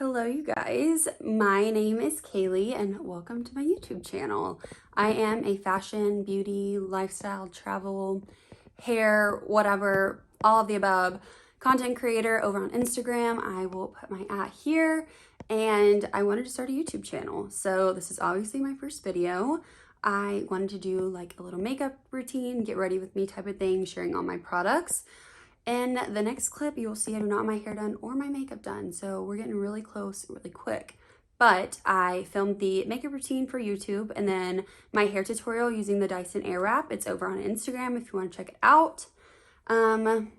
Hello you guys, my name is Kaylee and welcome to my YouTube channel. I am a fashion, beauty, lifestyle, travel, hair, whatever, all of the above content creator over on Instagram. I will put my @ here, and I wanted to start a YouTube channel. So this is obviously my first video. I wanted to do like a little makeup routine, get ready with me type of thing, sharing all my products. In the next clip, you will see I do not have my hair done or my makeup done, so we're getting really close really quick. But I filmed the makeup routine for YouTube and then my hair tutorial using the Dyson Airwrap. It's over on Instagram if you want to check it out. And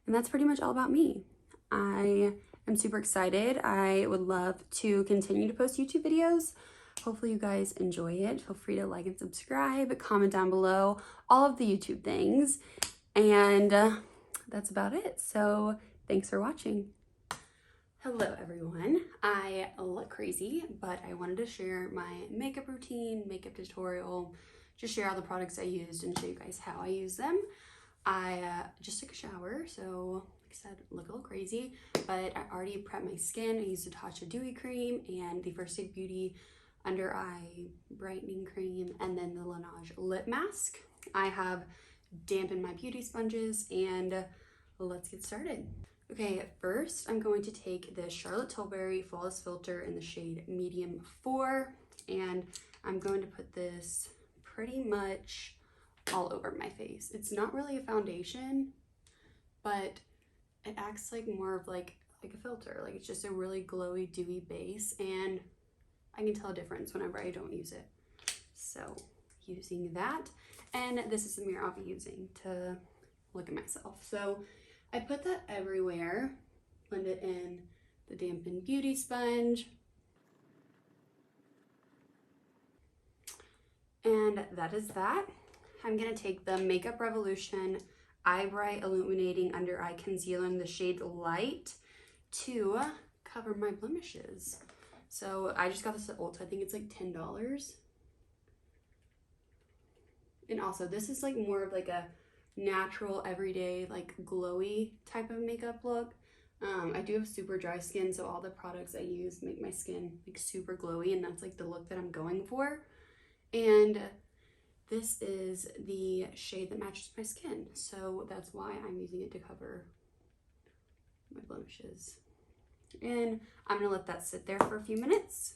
that's pretty much all about me. I am super excited. I would love to continue to post YouTube videos. Hopefully you guys enjoy it. Feel free to like and subscribe, comment down below, all of the YouTube things. And that's about it. So thanks for watching. Hello everyone. I look crazy, but I wanted to share my makeup routine, makeup tutorial, just share all the products I used and show you guys how I use them. I just took a shower, so like I said, look a little crazy, but I already prepped my skin. I used the Tatcha Dewy Cream and the First Aid Beauty Under Eye Brightening Cream, and then the Laneige Lip Mask. I have dampened my beauty sponges, and let's get started. Okay, first I'm going to take this Charlotte Tilbury Flawless Filter in the shade Medium 4, and I'm going to put this pretty much all over my face. It's not really a foundation, but it acts like more of like a filter. Like it's just a really glowy, dewy base, and I can tell a difference whenever I don't use it. So using that, and this is the mirror I'll be using to look at myself. So I put that everywhere, blend it in the dampened beauty sponge, and that is that. I'm gonna take the Makeup Revolution Eye Bright Illuminating Under Eye Concealer in the shade Light to cover my blemishes. So I just got this at Ulta. I think it's like $10. And also this is like more of like a natural, everyday, like glowy type of makeup look. I do have super dry skin, so all the products I use make my skin like super glowy, and that's like the look that I'm going for. And this is the shade that matches my skin, so that's why I'm using it to cover my blemishes. And I'm gonna let that sit there for a few minutes.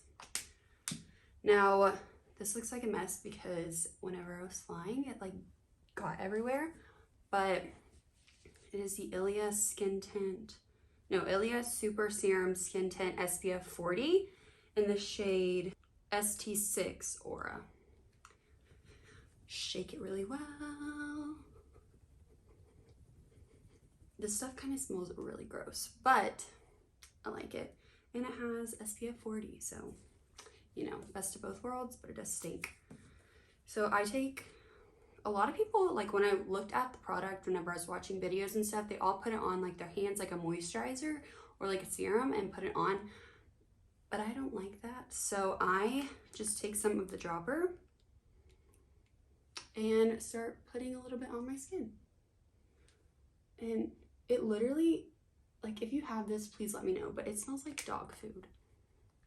Now this looks like a mess because whenever I was flying, it like got everywhere. But it is the Ilia Super Serum Skin Tint SPF 40 in the shade ST6 Aura. Shake it really well. This stuff kind of smells really gross, but I like it. And it has SPF 40, so, you know, best of both worlds, but it does stink. So I take, a lot of people, like when I looked at the product, whenever I was watching videos and stuff, they all put it on like their hands like a moisturizer or like a serum and put it on, but I don't like that. So I just take some of the dropper and start putting a little bit on my skin. And it literally, like if you have this, please let me know, but it smells like dog food.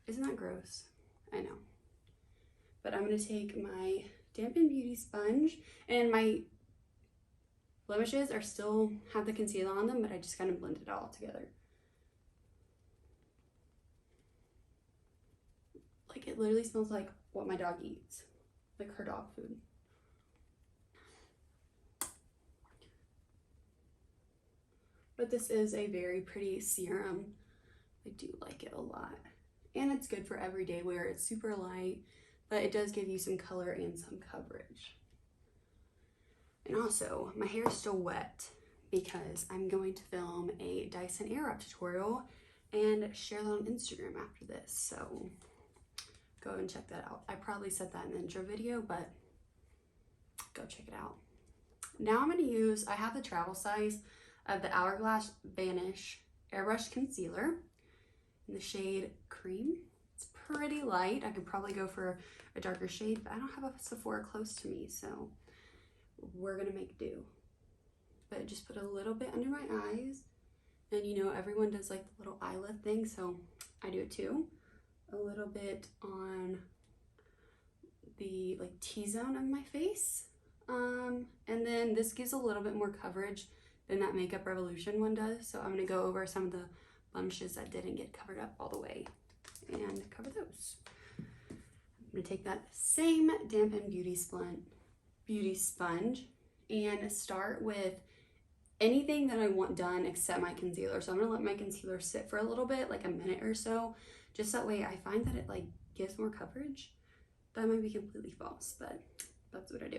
Isn't that gross? I know. But I'm gonna take my dampened beauty sponge, and my blemishes are still have the concealer on them, but I just kind of blend it all together. Like it literally smells like what my dog eats, like her dog food. But this is a very pretty serum. I do like it a lot, and it's good for everyday wear. It's super light, but it does give you some color and some coverage. And also, my hair is still wet because I'm going to film a Dyson Airwrap tutorial and share that on Instagram after this. So go and check that out. I probably said that in the intro video, but go check it out. Now I'm going to use, I have the travel size of the Hourglass Vanish Airbrush Concealer in the shade Cream. It's pretty light. I could probably go for a darker shade, but I don't have a Sephora close to me, so we're gonna make do. But just put a little bit under my eyes And you know, everyone does like the little eyelid thing, so I do it too. A little bit on the like T-zone of my face. And then this gives a little bit more coverage than that Makeup Revolution one does. So I'm gonna go over some of the blemishes that didn't get covered up all the way and cover those. I'm gonna take that same dampened beauty sponge and start with anything that I want done except my concealer. So I'm gonna let my concealer sit for a little bit, like a minute or so, just that way I find that it like gives more coverage. That might be completely false, but that's what I do.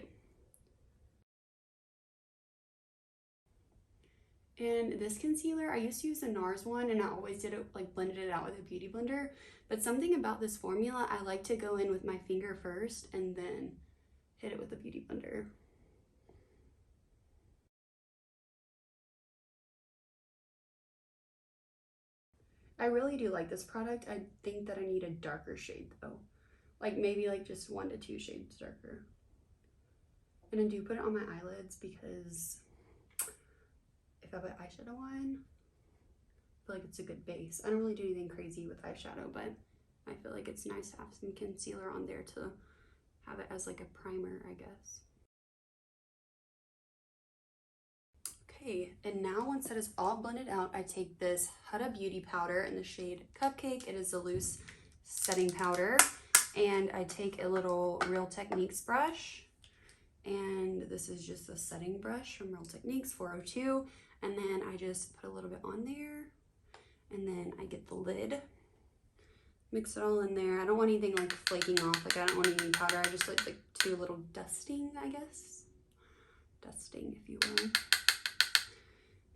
And this concealer, I used to use the NARS one and I always did it like blended it out with a beauty blender. But something about this formula, I like to go in with my finger first and then hit it with a beauty blender. I really do like this product. I think that I need a darker shade though. Like maybe like just 1 to 2 shades darker. And I do put it on my eyelids because if I put eyeshadow on, I feel like it's a good base. I don't really do anything crazy with eyeshadow, but I feel like it's nice to have some concealer on there to have it as like a primer, I guess. Okay, and now once that is all blended out, I take this Huda Beauty powder in the shade Cupcake. It is a loose setting powder. And I take a little Real Techniques brush. And this is just a setting brush from Real Techniques 402. And then I just put a little bit on there. And then I get the lid. Mix it all in there. I don't want anything like flaking off. Like I don't want any powder. I just like to do a little dusting, I guess. Dusting, if you will.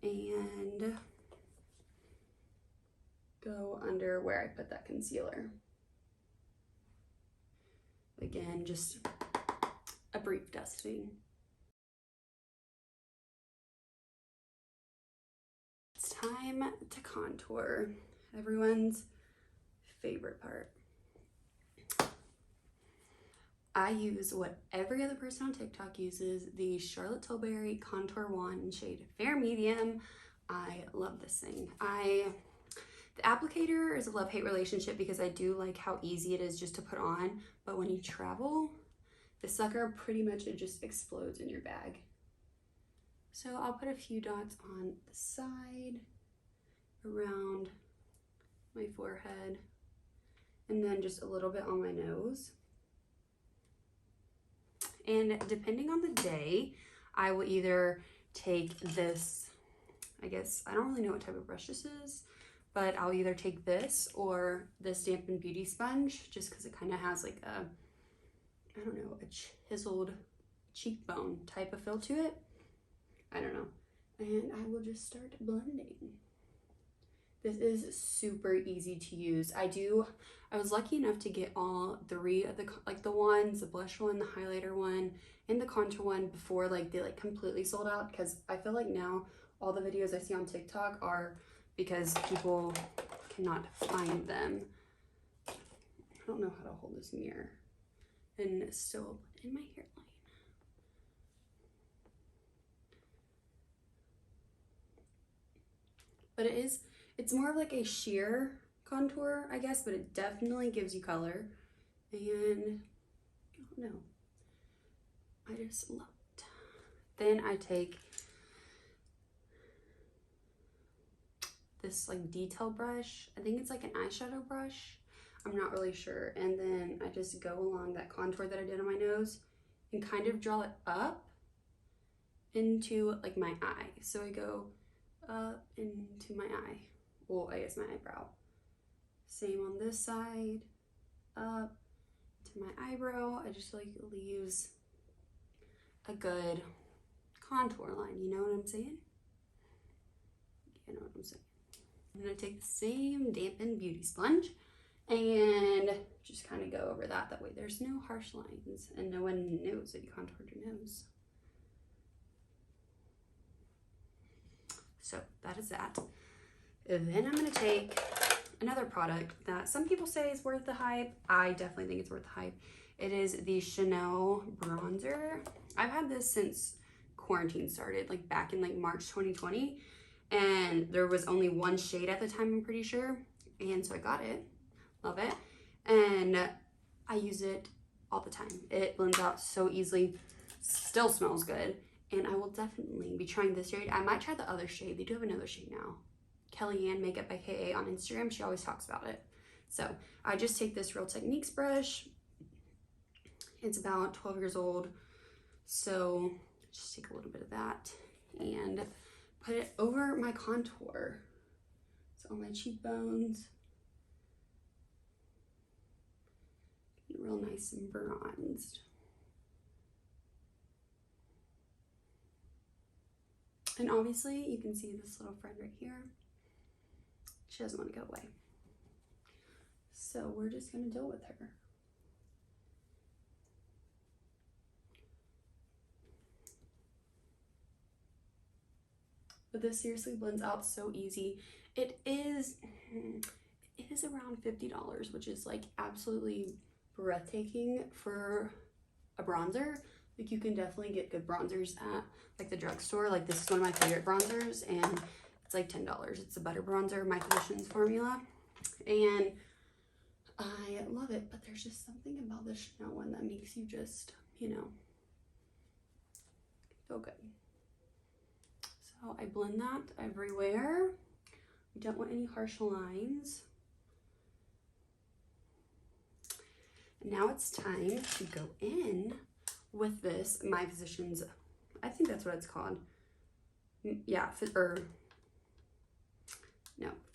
And go under where I put that concealer. Again, just a brief dusting. It's time to contour. Everyone's favorite part. I use what every other person on TikTok uses, the Charlotte Tilbury Contour Wand in shade Fair Medium. I love this thing. The applicator is a love-hate relationship because I do like how easy it is just to put on, but when you travel, the sucker pretty much it just explodes in your bag. So I'll put a few dots on the side, around my forehead, and then just a little bit on my nose. And depending on the day, I will either take this, I guess, I don't really know what type of brush this is, but I'll either take this or this dampened beauty sponge just because it kind of has like a, I don't know, a chiseled cheekbone type of feel to it. I don't know. And I will just start blending. This is super easy to use. I was lucky enough to get all 3 of the ones, the blush one, the highlighter one, and the contour one before like they like completely sold out, because I feel like now all the videos I see on TikTok are because people cannot find them. I don't know how to hold this mirror and still in my hairline. But it's more of like a sheer contour, I guess, but it definitely gives you color. And I don't know, I just love it. Then I take this like detail brush. I think it's like an eyeshadow brush. I'm not really sure. And then I just go along that contour that I did on my nose and kind of draw it up into like my eye. So I go up into my eye. Well, I guess my eyebrow. Same on this side, up to my eyebrow. I just like leaves a good contour line. You know what I'm saying? You know what I'm saying. I'm gonna take the same dampened beauty sponge and just kind of go over that. That way there's no harsh lines and no one knows that you contoured your nose. So that is that. Then I'm gonna take another product that some people say is worth the hype. I definitely think it's worth the hype. It is the Chanel bronzer. I've had this since quarantine started, like back in like March 2020. and there was only one shade at the time, I'm pretty sure. And so I got it, love it. And I use it all the time. It blends out so easily, still smells good. And I will definitely be trying this shade. I might try the other shade. They do have another shade now. Kellyanne Makeup by KA on Instagram. She always talks about it. So I just take this Real Techniques brush. It's about 12 years old. So just take a little bit of that and put it over my contour. So on my cheekbones. Real nice and bronzed. And obviously you can see this little friend right here. She doesn't want to go away. So we're just going to deal with her. But this seriously blends out so easy. It is around $50, which is like absolutely breathtaking for a bronzer. Like you can definitely get good bronzers at like the drugstore. Like this is one of my favorite bronzers and it's like $10. It's a butter bronzer, my Physicians formula. And I love it, but there's just something about the Chanel one that makes you just, you know, feel good. So I blend that everywhere. We don't want any harsh lines. And now it's time to go in with this, my Physicians, I think that's what it's called. Yeah,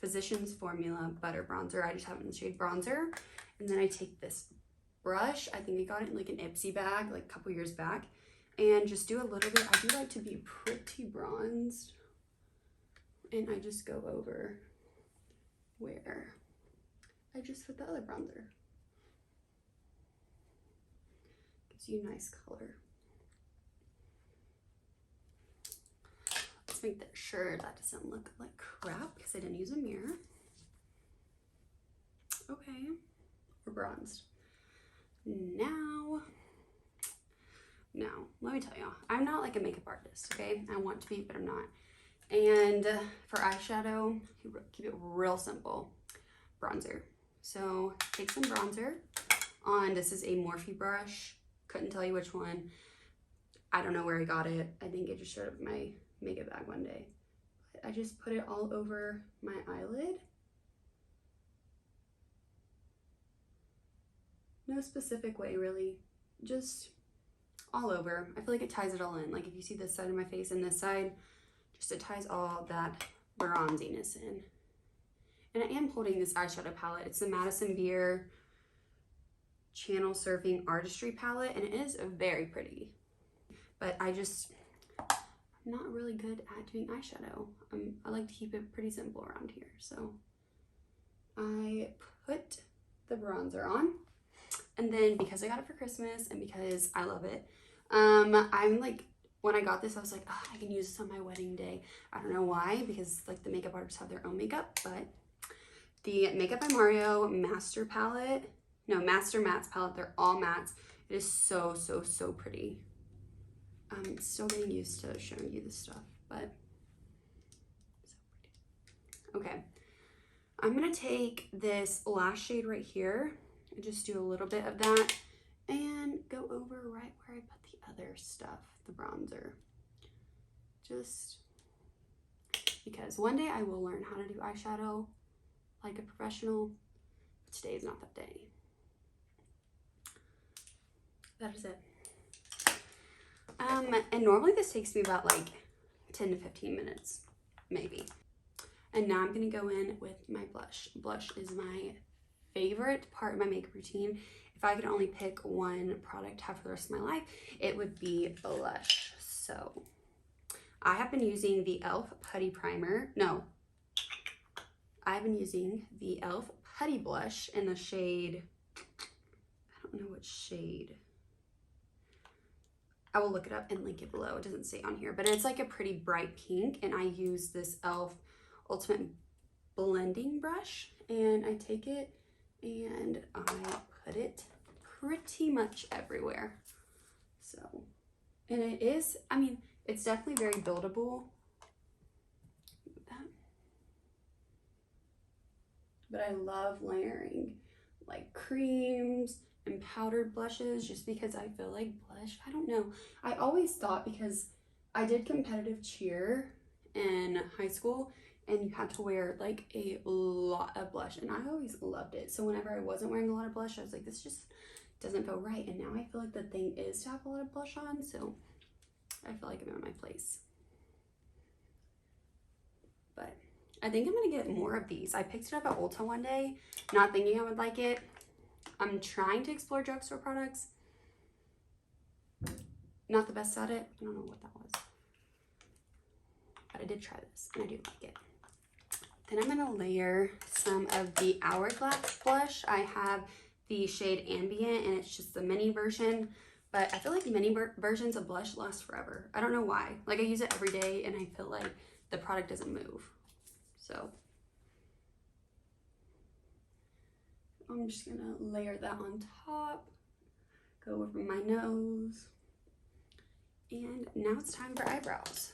Physicians Formula Butter Bronzer. I just have it in the shade Bronzer. And then I take this brush, I think I got it in like an Ipsy bag like a couple years back, and just do a little bit. I do like to be pretty bronzed. And I just go over where I just put the other bronzer. Gives you a nice color. Let's make sure that doesn't look like crap because I didn't use a mirror. Okay, we're bronzed. Now, let me tell y'all, I'm not like a makeup artist, okay? I want to be, but I'm not. And for eyeshadow, keep it real simple. Bronzer. So take some bronzer on, this is a Morphe brush. Couldn't tell you which one. I don't know where I got it. I think it just showed up in my makeup bag one day. But I just put it all over my eyelid. No specific way really, just all over. I feel like it ties it all in. Like if you see this side of my face and this side, just it ties all that bronziness in. And I am holding this eyeshadow palette. It's the Madison Beer Channel Surfing Artistry palette, and it is very pretty. But I'm not really good at doing eyeshadow. I like to keep it pretty simple around here. So I put the bronzer on, and then because I got it for Christmas and because I love it, I'm like, when I got this, I was like, oh, I can use this on my wedding day. I don't know why, because like the makeup artists have their own makeup, but the Makeup by Mario Master palette, no, Master Mattes palette, they're all mattes. It is so, so, so pretty. I'm still getting used to showing you this stuff, but so pretty. Okay, I'm gonna take this last shade right here and just do a little bit of that and go over right where I put the other stuff, the bronzer. Just because one day I will learn how to do eyeshadow like a professional, but today is not that day. That is it. And normally this takes me about like 10 to 15 minutes, maybe. And now I'm gonna go in with my blush. Blush is my favorite part of my makeup routine. If I could only pick one product to have for the rest of my life, it would be blush. So I have been using the e.l.f. Putty Primer. No, I've been using the e.l.f. Putty Blush in the shade, I don't know what shade. I will look it up and link it below. It doesn't say on here, but it's like a pretty bright pink, and I use this e.l.f. Ultimate Blending Brush, and I take it and I put it pretty much everywhere. So, and it is, I mean, it's definitely very buildable. but I love layering like creams and powdered blushes just because I feel like blush, I don't know. I always thought, because I did competitive cheer in high school and you had to wear like a lot of blush, and I always loved it. So whenever I wasn't wearing a lot of blush, I was like, this just doesn't feel right. And now I feel like the thing is to have a lot of blush on, so I feel like I'm in my place. But I think I'm gonna get more of these. I picked it up at Ulta one day, not thinking I would like it. I'm trying to explore drugstore products. Not the best at it. I don't know what that was. But I did try this and I do like it. Then I'm gonna layer some of the Hourglass Blush. I have the shade Ambient and it's just the mini version, but I feel like mini versions of blush last forever. I don't know why. Like, I use it every day and I feel like the product doesn't move. So I'm just gonna layer that on top, go over my nose. And now it's time for eyebrows.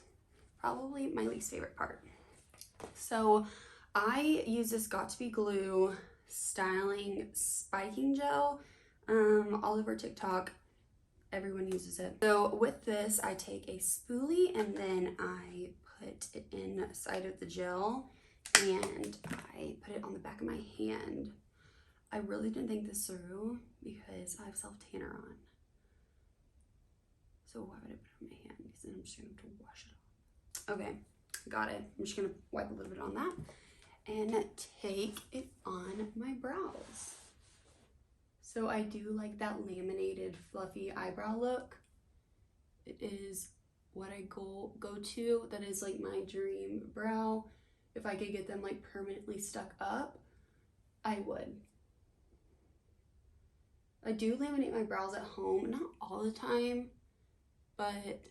Probably my least favorite part. So I use this Got To Be Glue styling spiking gel all over TikTok. Everyone uses it. So with this, I take a spoolie and then I put it inside of the gel and I put it on the back of my hand. I really didn't think this through because I have self-tanner on. So why would I put it on my hand? Because then I'm just going to have to wash it off. Okay, got it. I'm just going to wipe a little bit on that and take it on my brows. So I do like that laminated fluffy eyebrow look. It is what I go to. That is like my dream brow. If I could get them like permanently stuck up, I would. I do laminate my brows at home, not all the time, but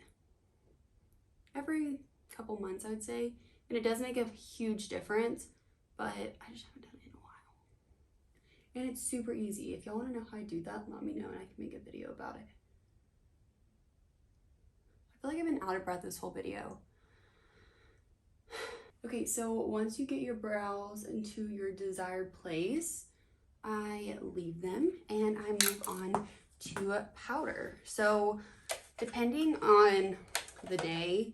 every couple months I would say. And it does make a huge difference, but I just haven't done it in a while. And it's super easy. If y'all want to know how I do that, let me know and I can make a video about it. I feel like I've been out of breath this whole video. Okay, so once you get your brows into your desired place, I leave them and I move on to powder. So depending on the day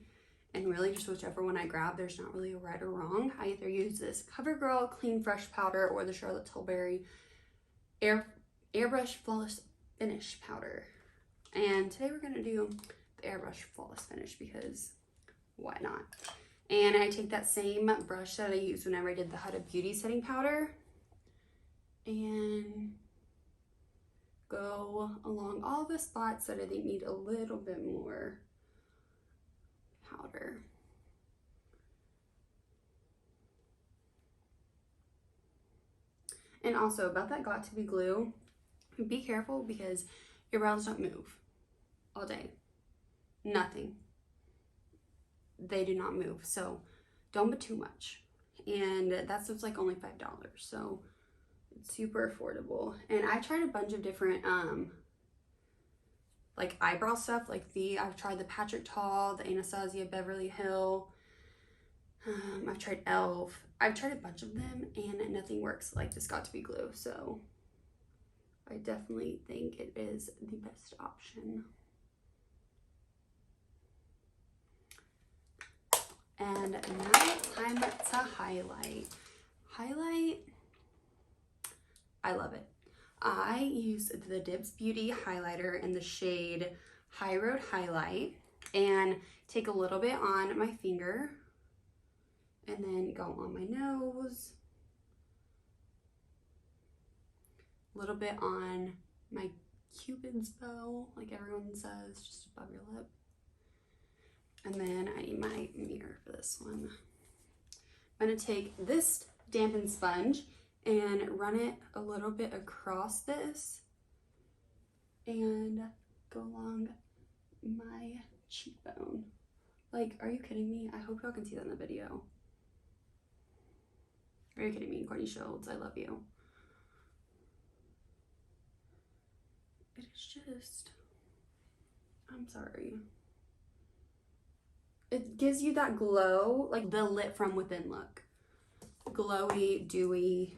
and really just whichever one I grab, there's not really a right or wrong. I either use this CoverGirl Clean Fresh powder or the Charlotte Tilbury Airbrush Flawless Finish powder. And today we're gonna do the Airbrush Flawless Finish because why not? And I take that same brush that I used whenever I did the Huda Beauty setting powder and go along all the spots that I think need a little bit more powder. And also about that Got To Be glue, be careful because your brows don't move all day. Nothing. They do not move, so don't put too much. And that stuff's like only $5, so it's super affordable. And I tried a bunch of different like eyebrow stuff, like I've tried the Patrick Tall, the Anastasia Beverly Hill, I've tried e.l.f. I've tried a bunch of them and nothing works like this Got To Be glue, so I definitely think it is the best option. And now it's time to highlight. Highlight, I love it. I use the Dibs Beauty highlighter in the shade High Road Highlight and take a little bit on my finger and then go on my nose, a little bit on my Cupid's bow, like everyone says, just above your lip. And then I need my mirror for this one. I'm gonna take this dampened sponge and run it a little bit across this and go along my cheekbone. Like, are you kidding me? I hope y'all can see that in the video. Are you kidding me, Courtney Shields? I love you. It is just, I'm sorry. It gives you that glow, like the lit from within look. Glowy, dewy,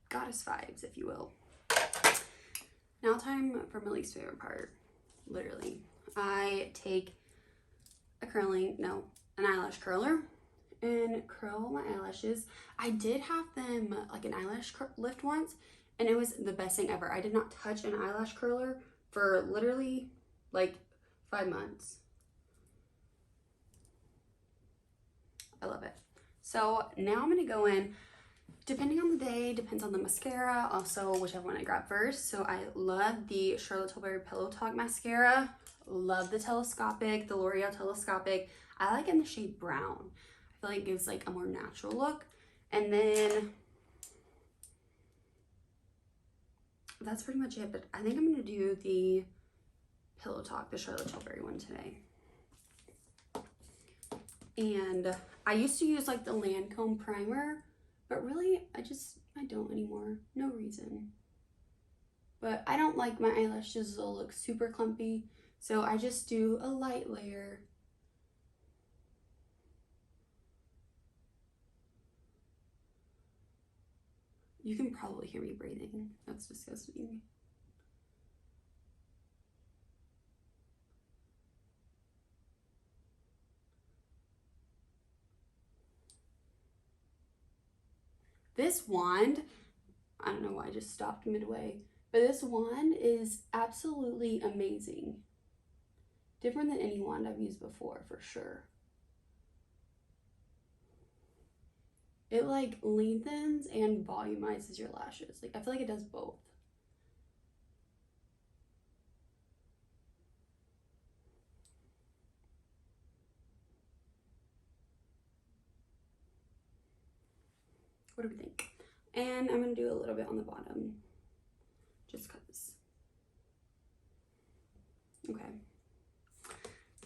goddess vibes, if you will. Now time for my least favorite part, literally. I take an eyelash curler and curl my eyelashes. I did have them like an eyelash lift once, and it was the best thing ever. I did not touch an eyelash curler for literally like 5 months. I love it. So now I'm gonna go in, depending on the day, depends on the mascara, also whichever one I grab first. So I love the Charlotte Tilbury Pillow Talk mascara. Love the telescopic, the L'Oreal telescopic. I like in the shade brown. I feel like it gives like a more natural look. And then that's pretty much it, but I think I'm gonna do the Pillow Talk, the Charlotte Tilbury one today. And I used to use like the Lancome primer, but really I don't anymore. No reason. But I don't like my eyelashes to look super clumpy, so I just do a light layer. You can probably hear me breathing. That's disgusting. This wand, I don't know why I just stopped midway, but this wand is absolutely amazing. Different than any wand I've used before, for sure. It like lengthens and volumizes your lashes. Like I feel like it does both. What do we think? And I'm gonna do a little bit on the bottom, just cause. Okay.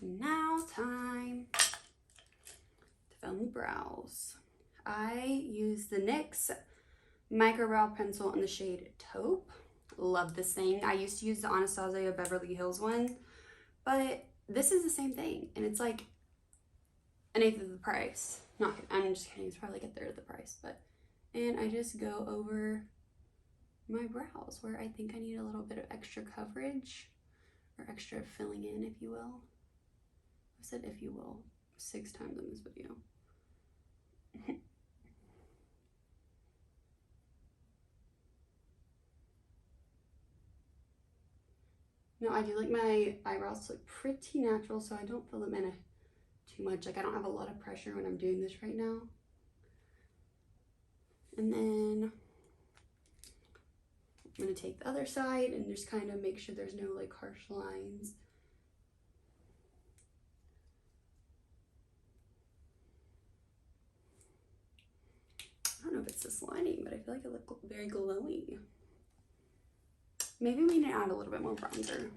Now time to fill in the brows. I use the NYX Micro Brow Pencil in the shade Taupe. Love this thing. I used to use the Anastasia Beverly Hills one, but this is the same thing, and it's like an eighth of the price. Not kidding. I'm just kidding. It's probably like a third of the price, but. And I just go over my brows where I think I need a little bit of extra coverage or extra filling in, if you will. I've said if you will 6 times in this video. No, I do like my eyebrows to look pretty natural, so I don't fill them in too much. Like I don't have a lot of pressure when I'm doing this right now. And then I'm gonna take the other side and just kind of make sure there's no like harsh lines. I don't know if it's this lining, but I feel like it looks very glowy. Maybe we need to add a little bit more bronzer.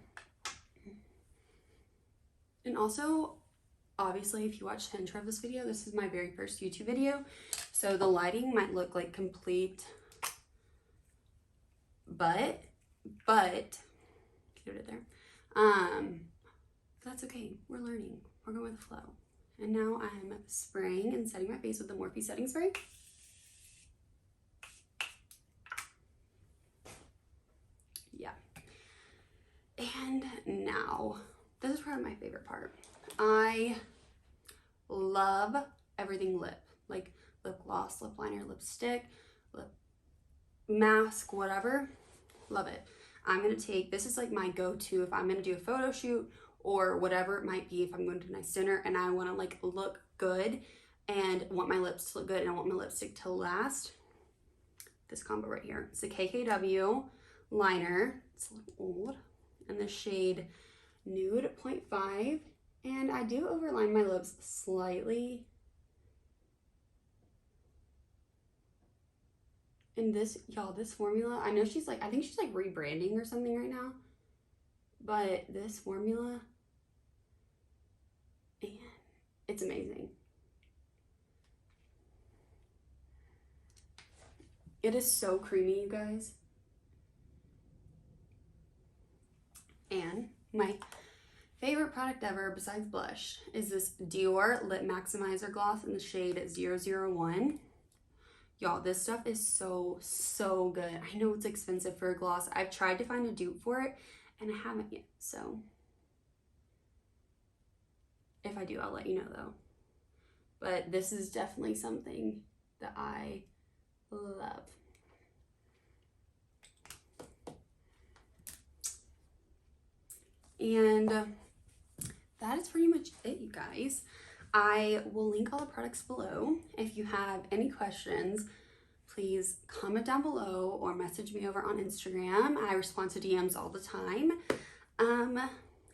And also, obviously, if you watched the intro of this video, this is my very first YouTube video, so the lighting might look like complete, but keep it there. That's okay. We're learning. We're going with the flow. And now I'm spraying and setting my face with the Morphe setting spray. Yeah. And now, this is probably my favorite part. I love everything lip, like lip gloss, lip liner, lipstick, lip mask, whatever. Love it. I'm gonna take, this is like my go-to if I'm gonna do a photo shoot or whatever it might be, if I'm going to a nice dinner and I wanna like look good and want my lips to look good and I want my lipstick to last. This combo right here. It's a KKW liner. It's a little old. In the shade Nude 0.5. And I do overline my lips slightly. And this, y'all, this formula, I know she's like, I think she's like rebranding or something right now. But this formula, and it's amazing. It is so creamy, you guys. And my favorite product ever besides blush is this Dior Lip Maximizer Gloss in the shade 001. Y'all, this stuff is so good. I know it's expensive for a gloss. I've tried to find a dupe for it and I haven't yet. So if I do, I'll let you know though. But this is definitely something that I love. And that is pretty much it, you guys. I will link all the products below. If you have any questions, please comment down below or message me over on Instagram. I respond to DMs all the time.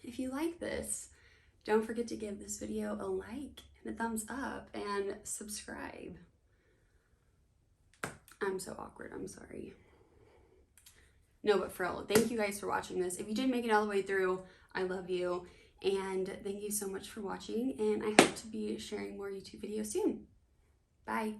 If you like this, don't forget to give this video a like and a thumbs up and subscribe. I'm so awkward, I'm sorry. No, but for real, thank you guys for watching this. If you did make it all the way through, I love you. And thank you so much for watching. And I hope to be sharing more YouTube videos soon. Bye.